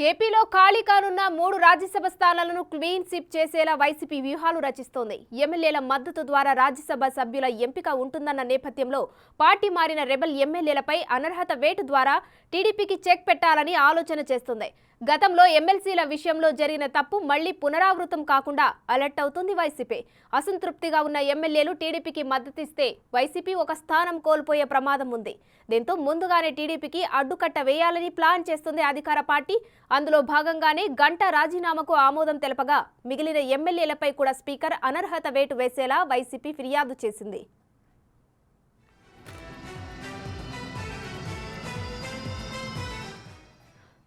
ఏపీలో ఖాళీ కానున్న 3 రాజ్యసభ స్థానాలను క్లీన్ స్వీప్ చేసేలా వైసీపీ వ్యూహాలు రచిస్తోంది. ఎమ్మెల్యేల మద్దతు ద్వారా రాజ్యసభ సభ్యుల ఎంపిక ఉంటుందన్న నేపథ్యంలో పార్టీ మారిన రెబెల్ ఎమ్మెల్యేలపై అనర్హత వేటు ద్వారా టీడీపీకి చెక్ పెట్టాలని ఆలోచన చేస్తుంది. గతంలో ఎమ్మెల్సీల విషయంలో జరిగిన తప్పు మళ్లీ పునరావృతం కాకుండా అలర్ట్ అవుతుంది వైసీపీ. అసంతృప్తిగా ఉన్న ఎమ్మెల్యేలు టీడీపీకి మద్దతిస్తే వైసీపీ ఒక స్థానం కోల్పోయే ప్రమాదం ఉంది. దీంతో ముందుగానే టీడీపీకి అడ్డుకట్ట వేయాలని ప్లాన్ చేస్తుంది అధికార పార్టీ. అందులో భాగంగానే గంటా రాజీనామాకు ఆమోదం తెలపగా మిగిలిన ఎమ్మెల్యేలపై కూడా స్పీకర్ అనర్హత వేటు వేసేలా వైసీపీ ఫిర్యాదు చేసింది.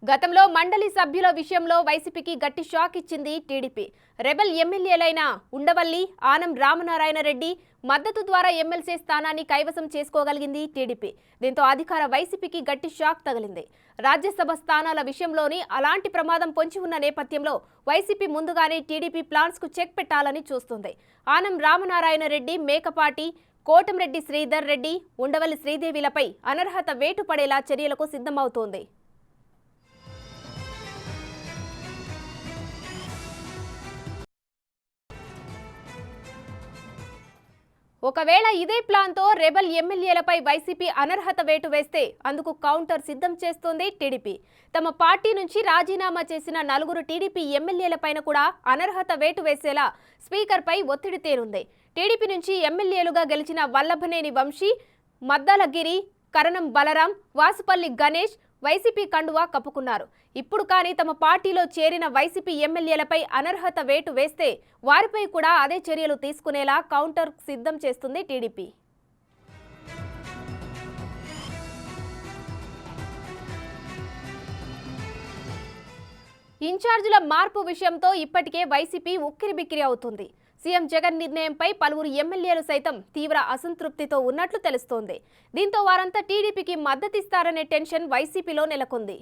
గతంలో మండలి సభ్యుల విషయంలో వైసీపీకి గట్టి షాక్ ఇచ్చింది టీడీపీ. రెబెల్ ఎమ్మెల్యేలైన ఉండవల్లి, ఆనం రామనారాయణ రెడ్డి మద్దతు ద్వారా ఎమ్మెల్సీ స్థానాన్ని కైవసం చేసుకోగలిగింది టీడీపీ. దీంతో అధికార వైసీపీకి గట్టి షాక్ తగిలింది. రాజ్యసభ స్థానాల విషయంలోని అలాంటి ప్రమాదం పొంచి ఉన్న నేపథ్యంలో వైసీపీ ముందుగానే టీడీపీ ప్లాన్స్ కు చెక్ పెట్టాలని చూస్తుంది. ఆనం రామనారాయణ రెడ్డి, మేకపాటి, కోటంరెడ్డి శ్రీధర్ రెడ్డి, ఉండవల్లి శ్రీదేవిలపై అనర్హత వేటు పడేలా చర్యలకు సిద్ధమవుతోంది. ఒకవేళ ఇదే ప్లాన్తో రెబెల్ ఎమ్మెల్యేలపై వైసీపీ అనర్హత వేటు వేస్తే అందుకు కౌంటర్ సిద్ధం చేస్తోంది టీడీపీ. తమ పార్టీ నుంచి రాజీనామా చేసిన 4 టీడీపీ ఎమ్మెల్యేలపైన కూడా అనర్హత వేటు వేసేలా స్పీకర్పై ఒత్తిడి తేనుంది. టీడీపీ నుంచి ఎమ్మెల్యేలుగా గెలిచిన వల్లభనేని వంశీ, మద్దాలగిరి, కరణం బలరాం, వాసుపల్లి గణేష్ వైసీపీ కండువా కప్పుకున్నారు. ఇప్పుడు కానీ తమ పార్టీలో చేరిన వైసీపీ ఎమ్మెల్యేలపై అనర్హత వేటు వేస్తే వారిపై కూడా అదే చర్యలు తీసుకునేలా కౌంటర్ సిద్ధం చేస్తుంది టీడీపీ. ఇన్ఛార్జీల మార్పు విషయంతో ఇప్పటికే వైసీపీ ఉక్కిరిబిక్కిరి అవుతుంది. సీఎం జగన్ నిర్ణయంపై పలువురు ఎమ్మెల్యేలు సైతం తీవ్ర అసంతృప్తితో ఉన్నట్లు తెలుస్తోంది. దీంతో వారంతా టీడీపీకి మద్దతిస్తారనే టెన్షన్ వైసీపీలో నెలకొంది.